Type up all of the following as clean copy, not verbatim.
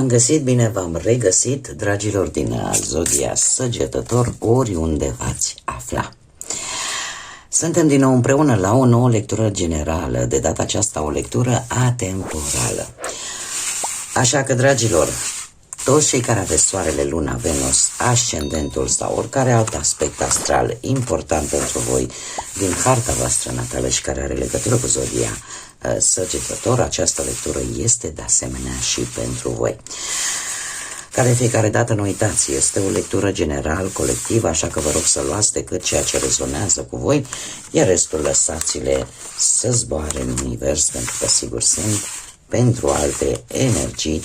găsit, bine v-am regăsit, dragilor din Zodia Săgetător, oriunde v-ați afla. Suntem din nou împreună la o nouă lectură generală, de data aceasta o lectură atemporală. Așa că, dragilor, toți cei care aveți soarele, luna, Venus, ascendentul sau oricare alt aspect astral important pentru voi din harta voastră natală și care are legătură cu Zodia Săgetător, această lectură este de asemenea și pentru voi. Ca de fiecare dată, nu uitați, este o lectură general, colectivă, așa că vă rog să luați decât ceea ce rezonează cu voi, iar restul lăsați-le să zboare în univers, pentru că sigur sunt pentru alte energii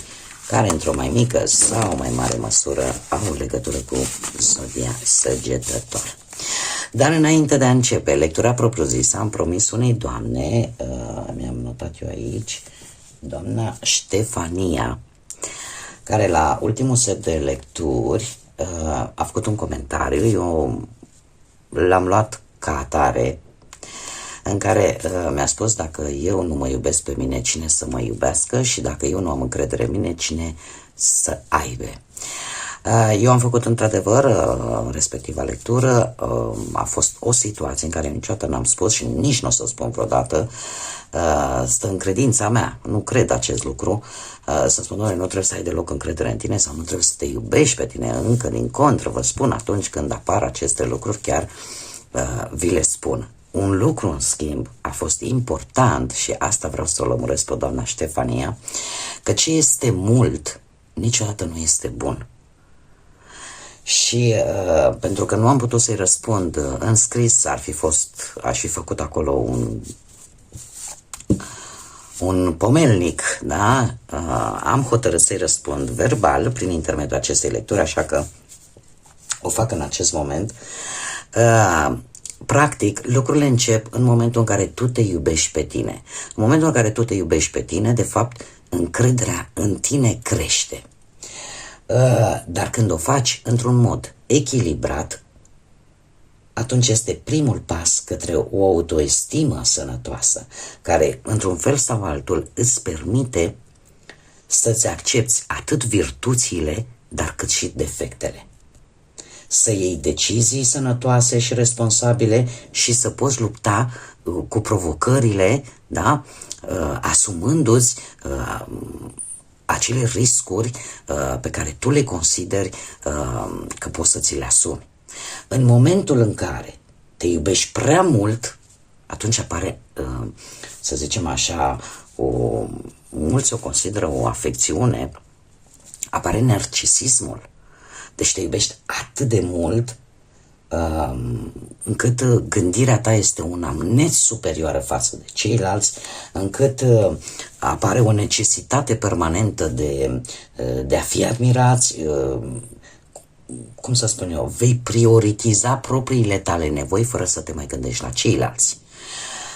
care într-o mai mică sau mai mare măsură au legătură cu Zodia Săgetător. Dar înainte de a începe lectura propriu-zisă, am promis unei doamne, mi-am notat eu aici, doamna Ștefania, care la ultimul set de lecturi a făcut un comentariu, eu l-am luat ca atare, în care mi-a spus: dacă eu nu mă iubesc pe mine, cine să mă iubească, și dacă eu nu am încredere în mine, cine să aibă. Eu am făcut într-adevăr respectiva lectură, a fost o situație în care niciodată n-am spus și nici nu o să spun vreodată, stă în credința mea, nu cred acest lucru, să spun: doamne, nu trebuie să ai deloc încredere în tine sau nu trebuie să te iubești pe tine, încă din contră, vă spun, atunci când apar aceste lucruri, chiar vi le spun. Un lucru, în schimb, a fost important și asta vreau să o lămuresc pe doamna Ștefania, că ce este mult, niciodată nu este bun. Și pentru că nu am putut să-i răspund în scris, aș fi făcut acolo un pomelnic, da? Am hotărât să-i răspund verbal prin intermediul acestei lecturi, așa că o fac în acest moment. Practic, lucrurile încep în momentul în care tu te iubești pe tine. În momentul în care tu te iubești pe tine, de fapt, încrederea în tine crește. Dar când o faci într-un mod echilibrat, atunci este primul pas către o autoestimă sănătoasă, care, într-un fel sau altul, îți permite să-ți accepți atât virtuțile, dar cât și defectele. Să iei decizii sănătoase și responsabile și să poți lupta cu provocările, da? Asumându-ți acele riscuri pe care tu le consideri că poți să ți le asumi. În momentul în care te iubești prea mult, atunci apare, să zicem așa, mulți o consideră o afecțiune, apare narcisismul. Deci te iubești atât de mult încât gândirea ta este una net superioară față de ceilalți, încât apare o necesitate permanentă de a fi admirați, cum să spun eu, vei prioritiza propriile tale nevoi fără să te mai gândești la ceilalți.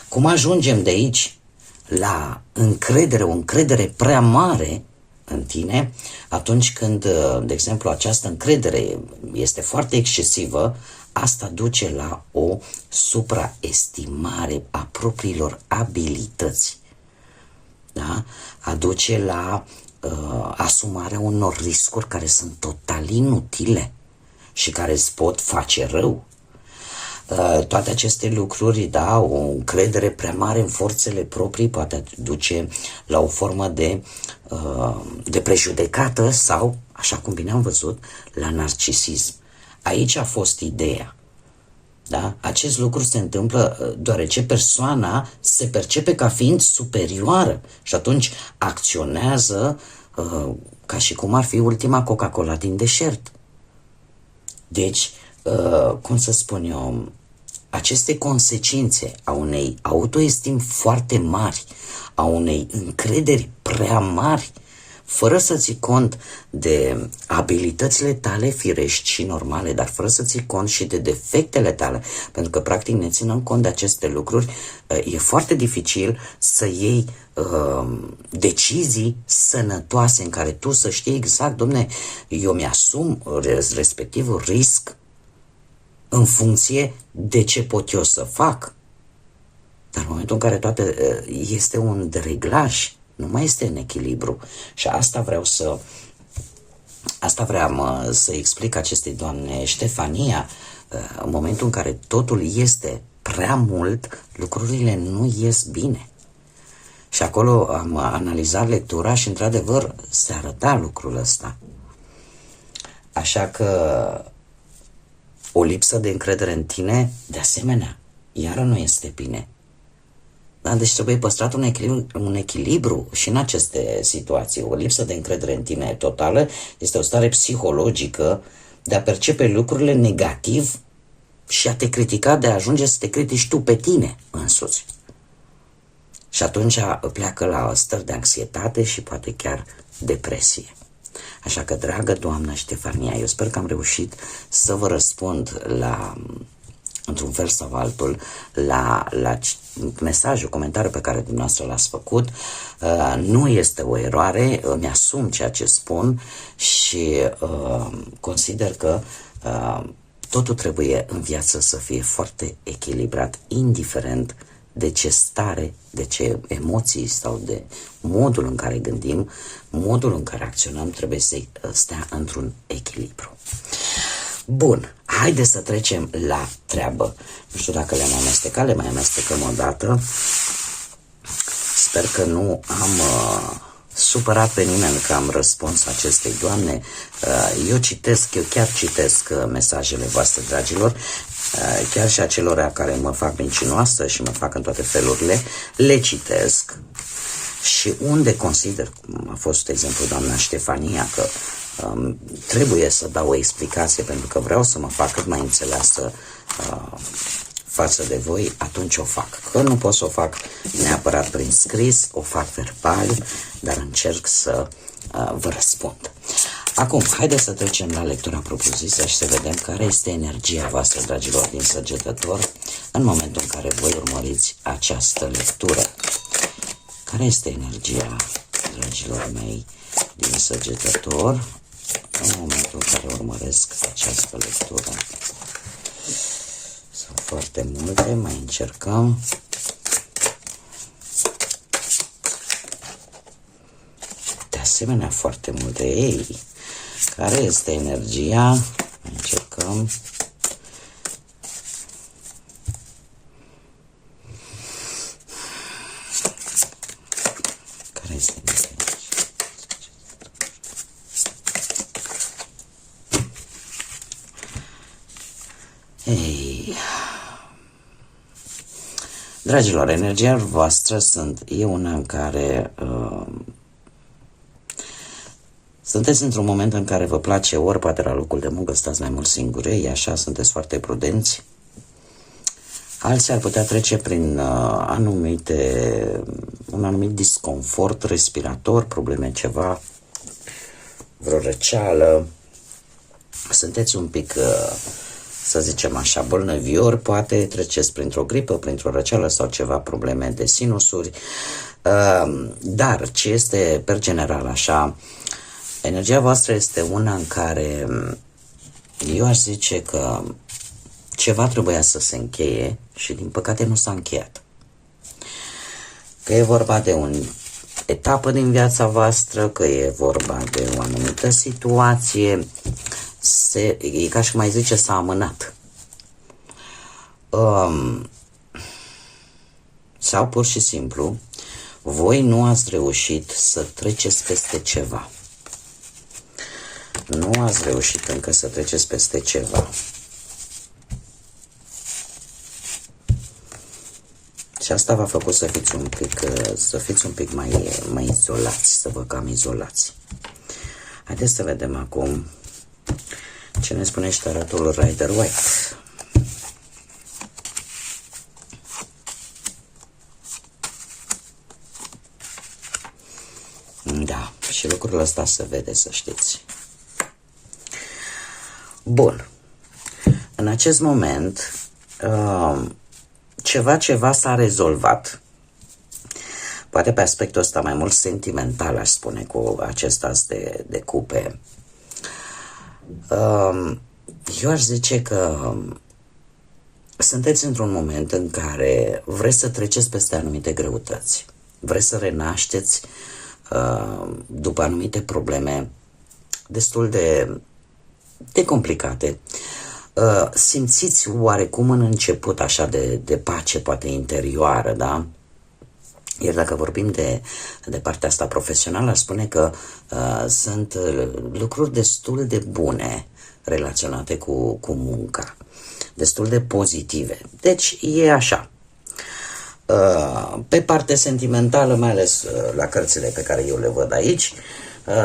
Cum ajungem de aici la încredere, o încredere prea mare în tine, atunci când, de exemplu, această încredere este foarte excesivă, asta duce la o supraestimare a propriilor abilități. Da? Aduce la asumarea unor riscuri care sunt total inutile și care îți pot face rău. Toate aceste lucruri, da, o încredere prea mare în forțele proprii poate duce la o formă de prejudecată sau, așa cum bine am văzut, la narcisism. Aici a fost ideea. Da? Acest lucru se întâmplă deoarece persoana se percepe ca fiind superioară și atunci acționează ca și cum ar fi ultima Coca-Cola din deșert. Deci, cum să spun eu, aceste consecințe a unei autoestimi foarte mari, a unei încrederi prea mari, fără să ții cont de abilitățile tale firești și normale, dar fără să ții cont și de defectele tale, pentru că practic ne ținând cont de aceste lucruri, e foarte dificil să iei decizii sănătoase în care tu să știi exact: domne, eu mi-asum respectivul risc în funcție de ce pot eu să fac. Dar în momentul în care toate este un dereglaj, nu mai este în echilibru. Și asta vreau să Asta vreau să explic acestei doamne Ștefania. În momentul în care totul este prea mult, lucrurile nu ies bine. Și acolo am analizat lectura și într-adevăr se arăta lucrul ăsta. Așa că o lipsă de încredere în tine, de asemenea, iară nu este bine. Da? Deci trebuie păstrat un echilibru și în aceste situații. O lipsă de încredere în tine totală este o stare psihologică de a percepe lucrurile negativ și a te critica, de a ajunge să te critici tu pe tine însuți. Și atunci pleacă la stări de anxietate și poate chiar depresie. Așa că, dragă doamnă Ștefania, eu sper că am reușit să vă răspund într-un fel sau altul, la mesajul, comentariul pe care dumneavoastră l-ați făcut. Nu este o eroare, îmi asum ceea ce spun și consider că totul trebuie în viață să fie foarte echilibrat, indiferent de ce stare, de ce emoții sau de modul în care gândim, modul în care acționăm trebuie să stea într-un echilibru. Bun, haideți să trecem la treabă. Nu știu dacă le-am amestecat, le mai amestecăm o dată. Sper că nu am supărat pe nimeni că am răspuns acestei doamne. Eu chiar citesc mesajele voastre, dragilor, chiar și acelora care mă fac mincinoasă și mă fac în toate felurile, le citesc și unde consider, cum a fost, de exemplu, doamna Ștefania, că trebuie să dau o explicație pentru că vreau să mă fac cât mai înțeleasă față de voi, atunci o fac. Că nu pot să o fac neapărat prin scris, o fac verbal, dar încerc să vă răspund. Acum, haideți să trecem la lectura propriu-zisă și să vedem care este energia voastră, dragilor, din Săgetător, în momentul în care voi urmăriți această lectură. Care este energia, dragilor mei, din Săgetător, în momentul în care urmăresc această lectură? Sunt foarte multe, mai încercăm. De asemenea, foarte multe. Ei, care este energia? Mai încercăm. Care este energia? Ei, dragilor, energia voastră e una în care sunteți într-un moment în care vă place, ori poate la locul de muncă stați mai mult singuri, e așa, sunteți foarte prudenți. Alții ar putea trece prin un anumit disconfort respirator, probleme ceva, vreo răceală. Sunteți un pic, să zicem așa, bolnăviori, poate treceți printr-o gripă, printr-o răceală sau ceva, probleme de sinusuri. Dar ce este per general așa, energia voastră este una în care eu aș zice că ceva trebuia să se încheie și din păcate nu s-a încheiat. Că e vorba de o etapă din viața voastră, că e vorba de o anumită situație, e ca și cum mai zice, s-a amânat. Sau pur și simplu, voi nu ați reușit să treceți peste ceva. Nu ați reușit încă să treceți peste ceva. Și asta v-a făcut să fiți un pic mai izolați, să vă cam izolați. Haideți să vedem acum ce ne spune tarătul Rider White. Da, și lucrul ăsta se vede, să știți. Bun. În acest moment, ceva s-a rezolvat. Poate pe aspectul ăsta mai mult sentimental, aș spune, cu acest as de cupe. Eu aș zice că sunteți într-un moment în care vreți să treceți peste anumite greutăți. Vreți să renașteți după anumite probleme destul de complicate. Simțiți oarecum în început așa de pace, poate interioară, da? Iar dacă vorbim de partea asta profesională, aș spune că sunt lucruri destul de bune relaționate cu munca, destul de pozitive. Deci e așa. Pe partea sentimentală, mai ales la cărțile pe care eu le văd aici,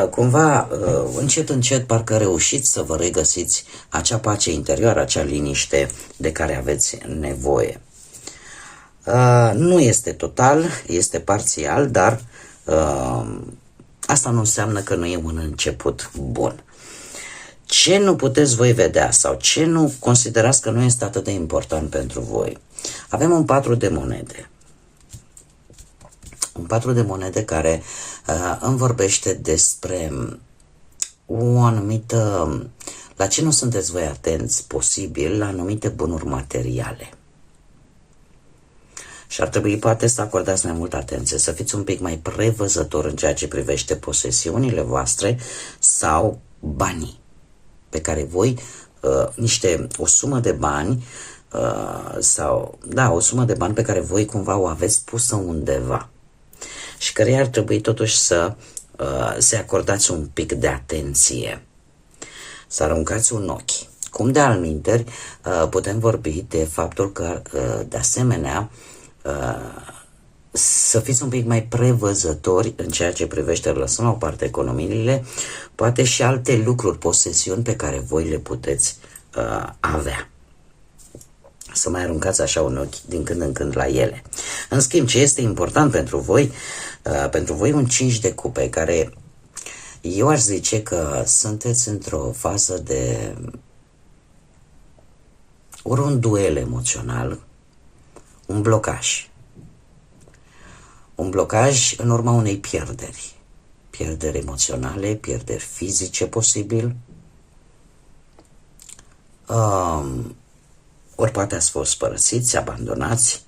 cumva, încet, încet, parcă reușiți să vă regăsiți acea pace interioară, acea liniște de care aveți nevoie. Nu este total, este parțial, dar asta nu înseamnă că nu e un început bun. Ce nu puteți voi vedea sau ce nu considerați că nu este atât de important pentru voi? Avem un 4 de monede. Un 4 de monede care îmi vorbește despre o anumită... La ce nu sunteți voi atenți posibil? La anumite bunuri materiale. Și ar trebui poate să acordați mai multă atenție, să fiți un pic mai prevăzător în ceea ce privește posesiunile voastre sau banii pe care voi, o sumă de bani o sumă de bani pe care voi cumva o aveți pusă undeva și care ar trebui totuși să se acordați un pic de atenție, să aruncați un ochi. Cum de alminteri putem vorbi de faptul că de asemenea să fiți un pic mai prevăzători în ceea ce privește, lăsând la o parte economiile, poate și alte lucruri, posesiuni pe care voi le puteți avea. Să mai aruncați așa un ochi din când în când la ele. În schimb, ce este important pentru voi un 5 de cupe, care eu aș zice că sunteți într-o fază de ori un duel emoțional, un blocaj. Un blocaj în urma unei pierderi. Pierderi emoționale, pierderi fizice posibil. Ori poate ați fost părăsiți, abandonați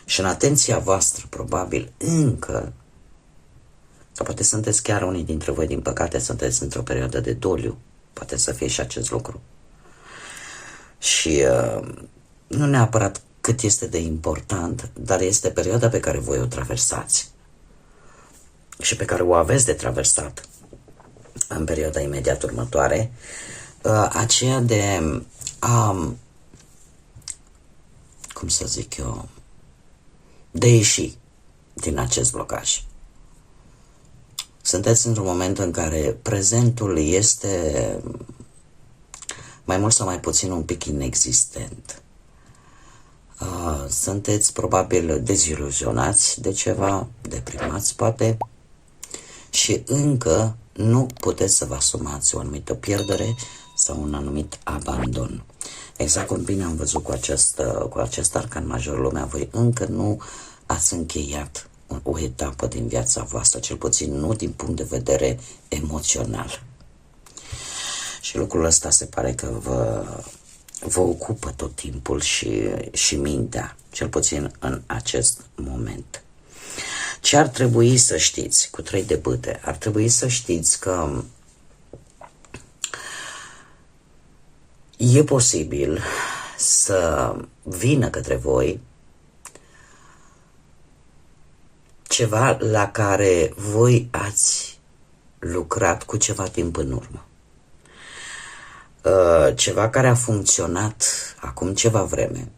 și în atenția voastră probabil încă, sau poate sunteți chiar unii dintre voi, din păcate, sunteți într-o perioadă de doliu. Poate să fie și acest lucru. Și nu neapărat cât este de important, dar este perioada pe care voi o traversați și pe care o aveți de traversat în perioada imediat următoare, aceea de cum să zic eu, de ieși din acest blocaj. Sunteți într-un moment în care prezentul este mai mult sau mai puțin un pic inexistent. Sunteți probabil deziluzionați de ceva, deprimați poate, și încă nu puteți să vă asumați o anumită pierdere sau un anumit abandon. Exact cum bine am văzut cu acest arcan major lumea, voi încă nu ați încheiat o etapă din viața voastră, cel puțin nu din punct de vedere emoțional. Și lucrul ăsta se pare că vă ocupă tot timpul și mintea, cel puțin în acest moment. Ce ar trebui să știți cu 3 de bâte? Ar trebui să știți că e posibil să vină către voi ceva la care voi ați lucrat cu ceva timp în urmă. Ceva care a funcționat acum ceva vreme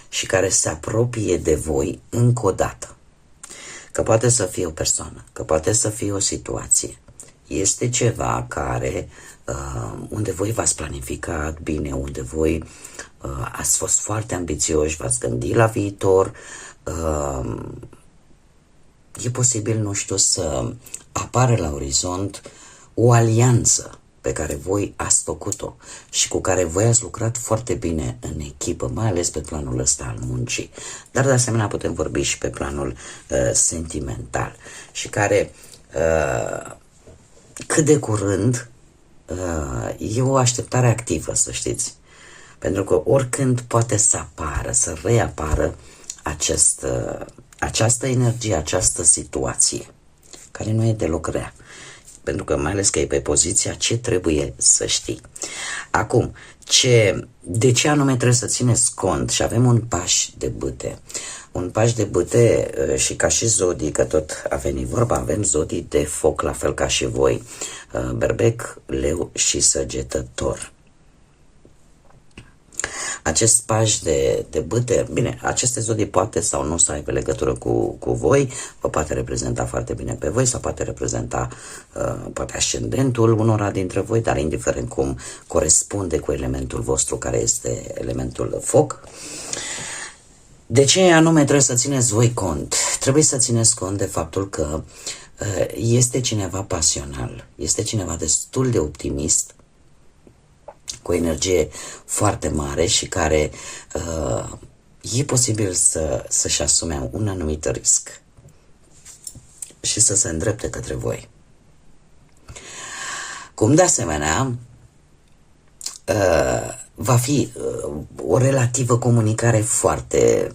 și care se apropie de voi încă o dată. Că poate să fie o persoană, că poate să fie o situație. Este ceva care, unde voi v-ați planificat bine, unde voi ați fost foarte ambițioși, v-ați gândit la viitor. E posibil, nu știu, să apară la orizont o alianță pe care voi ați făcut-o și cu care voi ați lucrat foarte bine în echipă, mai ales pe planul ăsta al muncii. Dar de asemenea putem vorbi și pe planul sentimental și care cât de curând e o așteptare activă, să știți. Pentru că oricând poate să apară, să reapară această energie, această situație, care nu e deloc rea. pentru că mai ales că e pe poziția ce trebuie să știi. Acum, de ce anume trebuie să țineți cont? Și avem un paș de bâte. Un paș de bâte și ca și zodii, că tot a venit vorba, avem zodii de foc, la fel ca și voi, Berbec, Leu și Săgetător. Acest paș de bâte, bine, aceste zodii poate sau nu să aibă legătură cu voi, vă poate reprezenta foarte bine pe voi sau poate reprezenta poate ascendentul unora dintre voi, dar indiferent cum corespunde cu elementul vostru care este elementul foc. De ce anume trebuie să țineți voi cont? Trebuie să țineți cont de faptul că este cineva pasional, este cineva destul de optimist, cu o energie foarte mare și care e posibil să-și asume un anumit risc și să se îndrepte către voi. Cum de asemenea va fi o relativă comunicare foarte,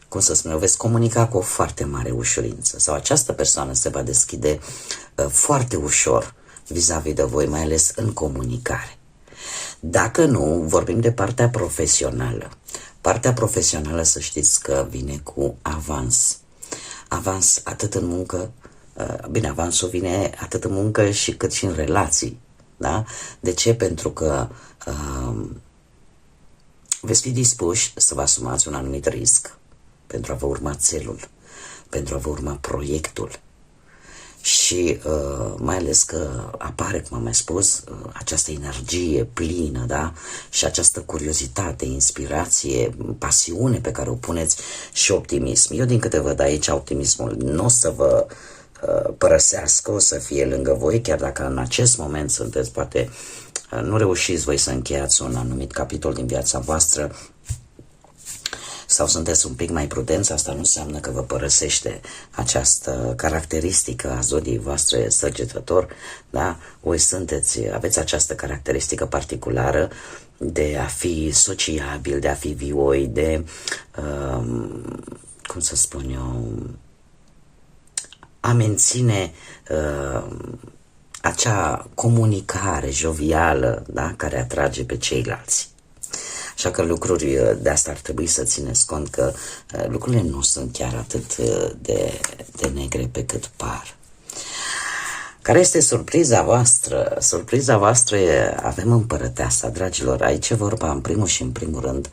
cum să spun, veți comunica cu o foarte mare ușurință sau această persoană se va deschide foarte ușor vis-a-vis de voi, mai ales în comunicare. Dacă nu, vorbim de partea profesională. Partea profesională, să știți că vine cu avans. Avans atât în muncă, bine, avansul vine atât în muncă și cât și în relații. Da? De ce? Pentru că veți fi dispuși să vă asumați un anumit risc pentru a vă urma țelul, pentru a vă urma proiectul. Și mai ales că apare, cum am mai spus, această energie plină, da? Și această curiozitate, inspirație, pasiune pe care o puneți și optimism. Eu din câte văd aici, optimismul nu o să vă părăsească, o să fie lângă voi, chiar dacă în acest moment sunteți, poate nu reușiți voi să încheiați un anumit capitol din viața voastră, sau sunteți un pic mai prudenți, asta nu înseamnă că vă părăsește această caracteristică a zodiei voastre Săgetător, da? Voi aveți această caracteristică particulară de a fi sociabil, de a fi vioi, de, cum să spun eu, a menține acea comunicare jovială, da? Care atrage pe ceilalți. Așa că lucruri de asta ar trebui să țineți cont, că lucrurile nu sunt chiar atât de negre pe cât par. Care este surpriza voastră? Surpriza voastră avem Împărăteasa, dragilor. Aici e vorba în primul și în primul rând.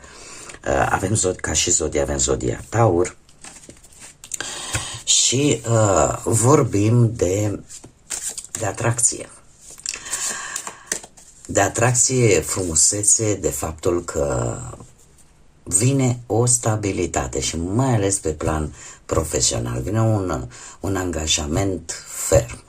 Avem ca și zodie, avem zodia Taur și vorbim de atracție. De atracție, frumusețe, de faptul că vine o stabilitate și mai ales pe plan profesional. Vine un angajament ferm.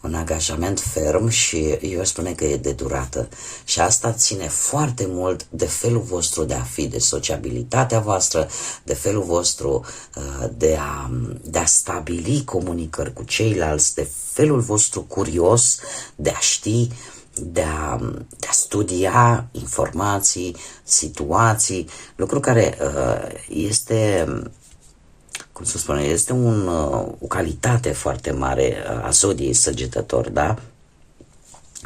Un angajament ferm și eu spune că e de durată. Și asta ține foarte mult de felul vostru de a fi, de sociabilitatea voastră, de felul vostru de a stabili comunicări cu ceilalți, de felul vostru curios de a ști, de a studia informații, situații, lucru care este, cum să spun, este o calitate foarte mare a zodiei Săgetător, da?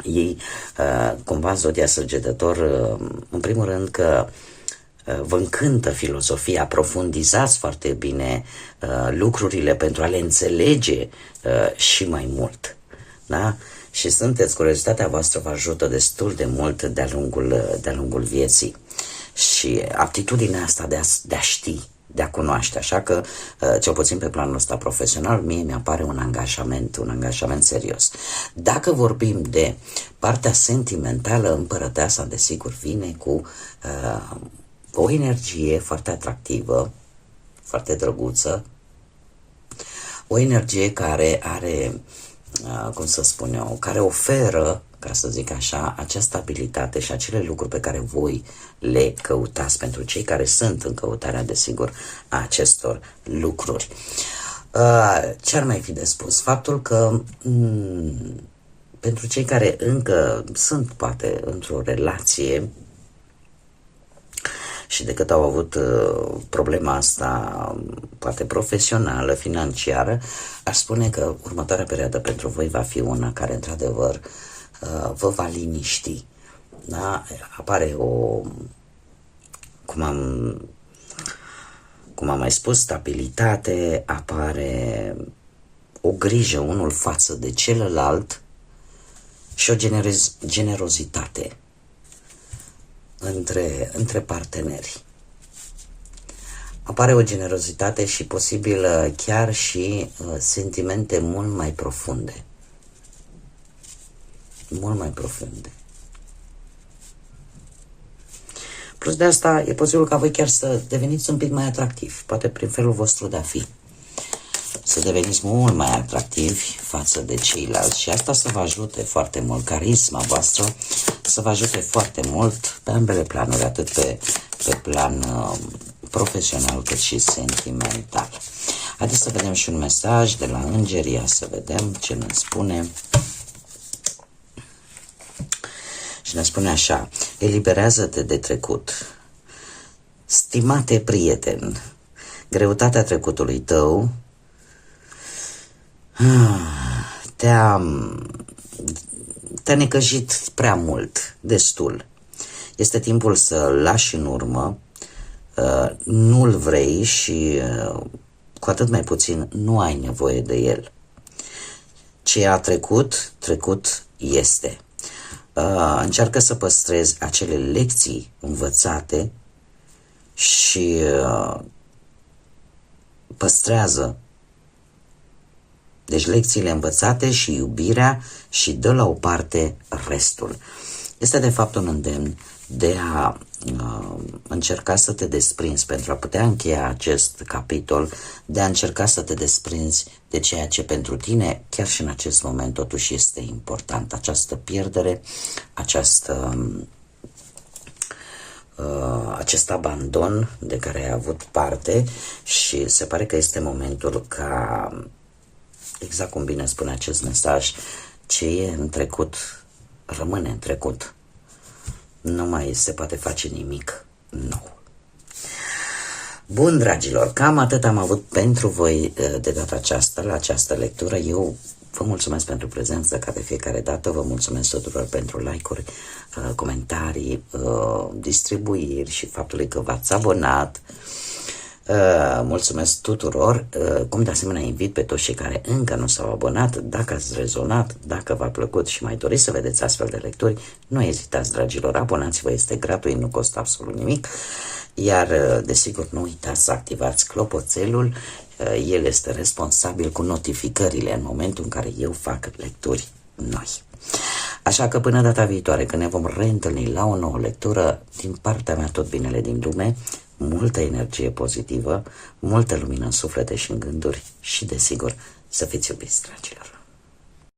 Ei, cumva, zodia Săgetător, în primul rând că vă încântă filozofia, aprofundizați foarte bine lucrurile pentru a le înțelege și mai mult, da? Și curiozitatea voastră vă ajută destul de mult de-a lungul vieții și aptitudinea asta de a ști, de a cunoaște, așa că, cel puțin pe planul ăsta profesional, mie mi-apare un angajament serios. Dacă vorbim de partea sentimentală, Împărăteasa, desigur, vine cu o energie foarte atractivă, foarte drăguță, o energie care are, cum să spun eu, care oferă, ca să zic așa, acea stabilitate și acele lucruri pe care voi le căutați pentru cei care sunt în căutarea, desigur, a acestor lucruri. Ce ar mai fi de spus? Faptul că pentru cei care încă sunt, poate, într-o relație și de cât au avut problema asta, poate profesională, financiară, aș spune că următoarea perioadă pentru voi va fi una care, într-adevăr, vă va liniști. Da? Apare cum am mai spus, stabilitate, apare o grijă unul față de celălalt și o generozitate între parteneri. Apare o generozitate și posibil chiar și sentimente mult mai profunde. Mult mai profunde. Plus de asta, e posibil ca voi chiar să deveniți un pic mai atractivi, poate prin felul vostru de a fi. Să deveniți mult mai atractivi față de ceilalți și asta să vă ajute foarte mult, carisma voastră să vă ajute foarte mult pe ambele planuri, atât pe plan profesional cât și sentimental. Haideți să vedem și un mesaj de la îngeri, ia să vedem ce ne spune. Și ne spune așa: eliberează-te de trecut. Stimate prieten, greutatea trecutului tău te-a necăjit prea mult, destul. Este timpul să-l lași în urmă, nu-l vrei și cu atât mai puțin nu ai nevoie de el. Ce a trecut, trecut este. Încearcă să păstrezi acele lecții învățate și păstrează deci lecțiile învățate și iubirea și dă la o parte restul. Este de fapt un îndemn de a încerca să te desprinzi pentru a putea încheia acest capitol, de a încerca să te desprinzi de ceea ce pentru tine chiar și în acest moment totuși este important, această pierdere, acest abandon de care ai avut parte și se pare că este momentul ca, exact cum bine spune acest mesaj, ce e în trecut rămâne în trecut. Nu mai se poate face nimic nou. Bun, dragilor, cam atât am avut pentru voi de data aceasta, la această lectură. Eu vă mulțumesc pentru prezență ca de fiecare dată, vă mulțumesc tuturor pentru like-uri, comentarii, distribuiri și faptului că v-ați abonat. Mulțumesc tuturor, cum de asemenea invit pe toți cei care încă nu s-au abonat, dacă ați rezonat, dacă v-a plăcut și mai doriți să vedeți astfel de lecturi, nu ezitați, dragilor, abonați-vă, este gratuit, nu costă absolut nimic, iar desigur nu uitați să activați clopoțelul, el este responsabil cu notificările în momentul în care eu fac lecturi noi. Așa că până data viitoare, când ne vom reîntâlni la o nouă lectură, din partea mea tot binele din lume, multă energie pozitivă, multă lumină în suflete și în gânduri și, desigur, să fiți iubiți, dragilor.